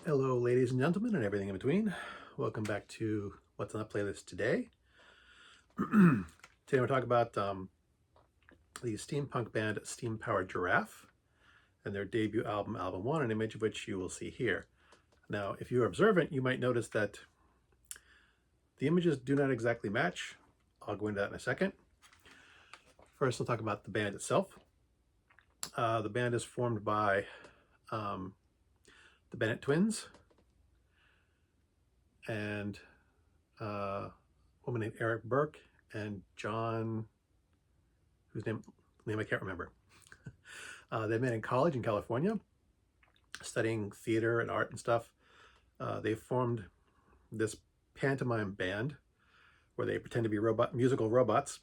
Hello, ladies and gentlemen, and everything in between. Welcome back to What's on the Playlist today. Today we're talking about the steampunk band Steam Powered Giraffe and their debut album, Album 1, an image of which you will see here. Now, if you're observant, you might notice that the images do not exactly match. I'll go into that in a second. First, we'll talk about the band itself. The band is formed by the Bennett twins and a woman named Eric Burke and John, whose name I can't remember. They met in college in California, studying theater and art and stuff. They formed this pantomime band where they pretend to be musical robots.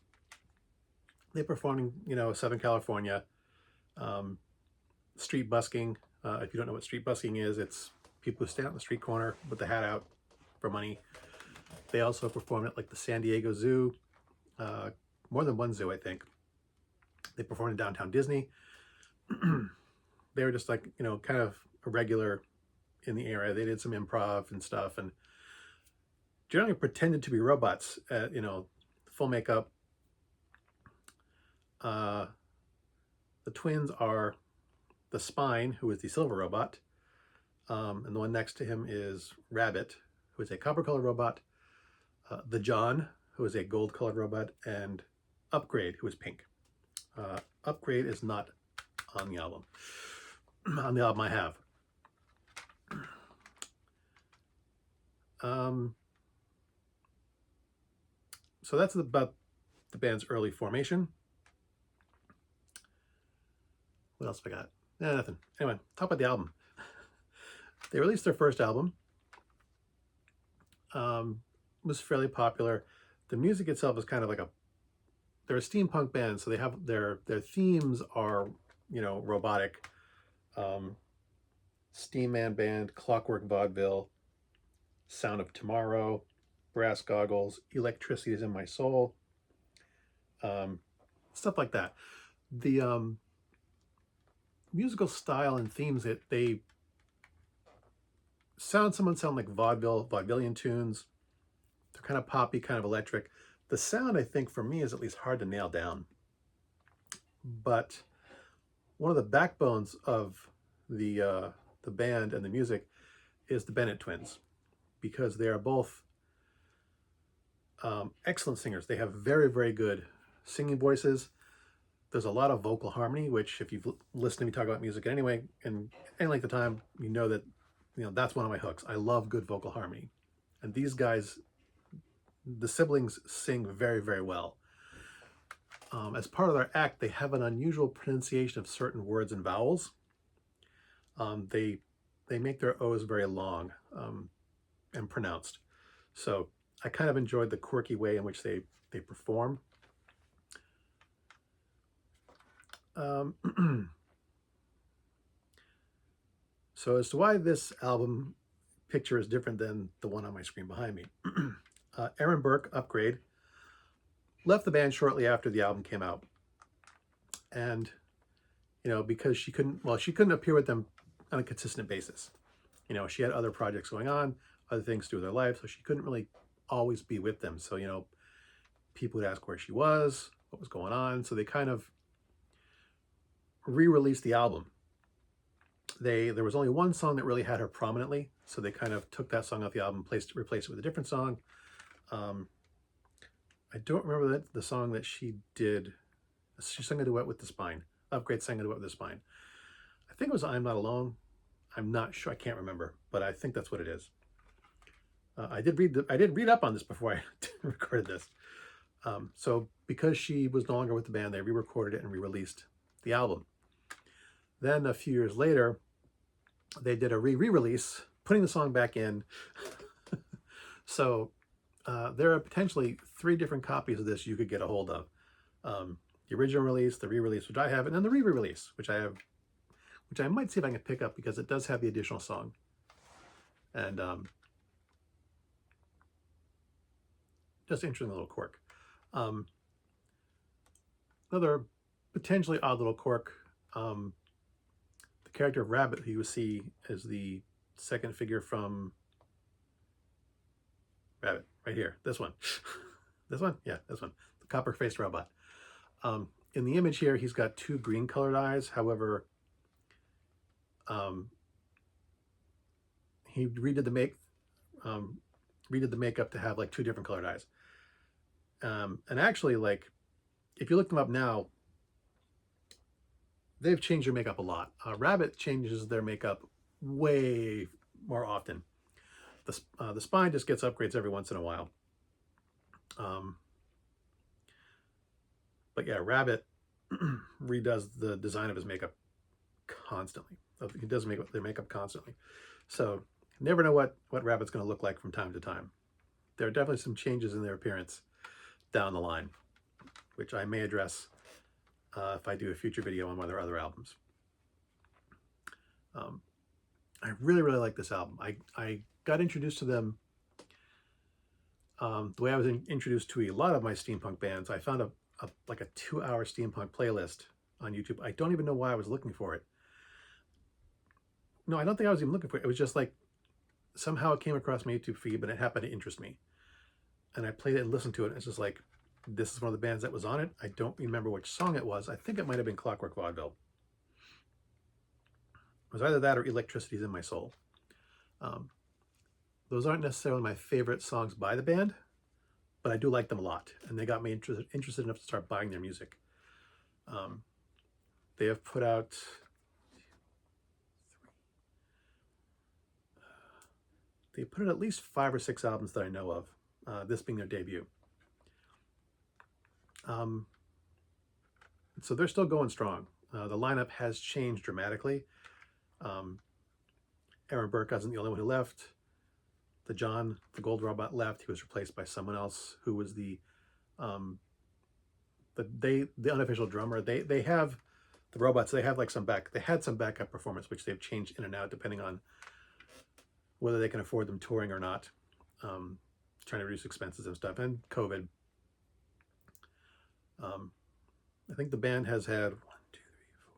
They perform in, Southern California, street busking. If you don't know what street busking is, it's people who stand on the street corner with the hat out for money. They also performed at like the San Diego Zoo, more than one zoo, I think. They performed in downtown Disney. They were just like, kind of a regular in the area. They did some improv and stuff and generally pretended to be robots, full makeup. The twins are the Spine, who is the silver robot, and the one next to him is Rabbit, who is a copper-colored robot, the John, who is a gold-colored robot, and Upgrade, who is pink. Upgrade is not on the album. On the album I have. So that's about the band's early formation. What else have I got? Nothing. Anyway, talk about the album. They released their first album. Was fairly popular. The music itself is kind of like they're a steampunk band, so they have their themes are, robotic. Steam Man Band, Clockwork Vaudeville, Sound of Tomorrow, Brass Goggles, Electricity is in My Soul, stuff like that. The musical style and themes that they sound like vaudevillian tunes. They're kind of poppy, kind of electric. The sound, I think, for me is at least hard to nail down. But one of the backbones of the band and the music is the Bennett twins, because they are both excellent singers. They have very, very good singing voices. There's a lot of vocal harmony, which if you've listened to me talk about music anyway, and any length of time, you know that, that's one of my hooks. I love good vocal harmony. And these guys, the siblings, sing very, very well. As part of their act, they have an unusual pronunciation of certain words and vowels. They make their O's very long and pronounced. So I kind of enjoyed the quirky way in which they perform. So as to why this album picture is different than the one on my screen behind me. Aaron Burke, Upgrade, left the band shortly after the album came out. And, because she couldn't appear with them on a consistent basis. She had other projects going on, other things to do with her life, so she couldn't really always be with them. So, people would ask where she was, what was going on. So they kind of re-released the album. There was only one song that really had her prominently, so they kind of took that song off the album, replaced it with a different song. I don't remember the song that she did. She sang a duet with the Spine. Upgrade sang a duet with the Spine. I think it was I'm Not Alone. I'm not sure. I can't remember, but I think that's what it is. I did read up on this before I recorded this. So because she was no longer with the band, they re-recorded it and re-released the album. Then a few years later, they did a re-release, putting the song back in. So there are potentially 3 different copies of this you could get a hold of. The original release, the re-release, which I have, and then the re-release, which I might see if I can pick up because it does have the additional song. And just an interesting little quirk. Another potentially odd little quirk, the character of Rabbit, who you see as the second figure from Rabbit, right here. This one. This one? Yeah, this one. The copper-faced robot. In the image here, he's got two green-colored eyes. However, he redid the makeup to have like two different colored eyes. And actually, like, if you look them up now, they've changed their makeup a lot. Rabbit changes their makeup way more often. The spine just gets upgrades every once in a while. But yeah, Rabbit redoes the design of his makeup constantly. He does their makeup constantly. So never know what Rabbit's going to look like from time to time. There are definitely some changes in their appearance down the line, which I may address if I do a future video on one of their other albums. I really, really like this album. I got introduced to them the way I was introduced to a lot of my steampunk bands. I found like a 2-hour steampunk playlist on YouTube. I don't even know why I was looking for it. No, I don't think I was even looking for it. It was just like somehow it came across my YouTube feed, but it happened to interest me. And I played it and listened to it. And it's just like, this is one of the bands that was on it. I don't remember which song it was. I think it might have been Clockwork Vaudeville. It was either that or Electricity's in My Soul. Those aren't necessarily my favorite songs by the band, but I do like them a lot. And they got me interested enough to start buying their music. They have put out at least 5 or 6 albums that I know of, this being their debut. So they're still going strong. The lineup has changed dramatically. Aaron Burke wasn't the only one who left. The Gold Robot left. He was replaced by someone else who was the unofficial drummer. They have the robots. They have like they had some backup performance, which they've changed in and out depending on whether they can afford them touring or not. Trying to reduce expenses and stuff, and COVID. I think the band has had 1, 2, 3, 4.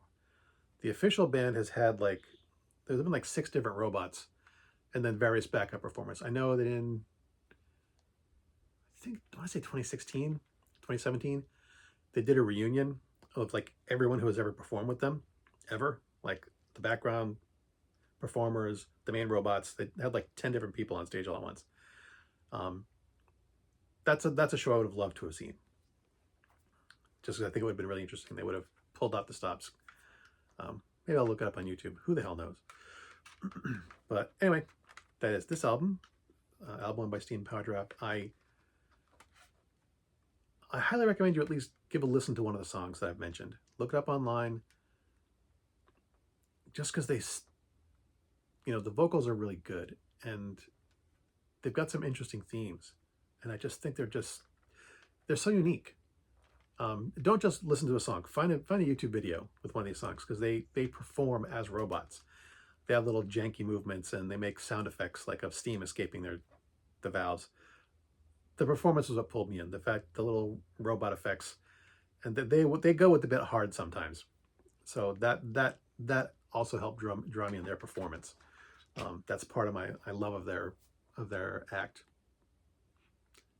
The official band has had there's been like 6 different robots, and then various backup performers. I know that I want to say 2016, 2017, they did a reunion of like everyone who has ever performed with them, ever. Like the background performers, the main robots. They had like 10 different people on stage all at once. That's a show I would have loved to have seen. Just because I think it would have been really interesting. They would have pulled out the stops. Maybe I'll look it up on YouTube. Who the hell knows? But anyway, that is this album. Album by Steam Power Giraffe. I highly recommend you at least give a listen to one of the songs that I've mentioned. Look it up online. Just because the vocals are really good and they've got some interesting themes. And I just think they're so unique. Don't just listen to a song. Find a YouTube video with one of these songs because they perform as robots. They have little janky movements and they make sound effects like of steam escaping the valves. The performance was what pulled me in. The little robot effects, and they go with a bit hard sometimes. So that also helped draw me in their performance. That's part of my love of their act.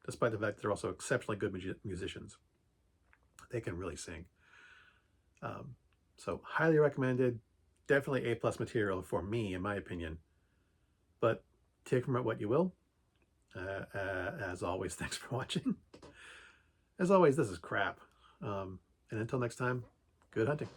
Despite the fact that they're also exceptionally good musicians. They can really sing. So highly recommended. Definitely A+ material for me, in my opinion. But take from it what you will. As always, thanks for watching. As always, this is crap. And until next time, good hunting.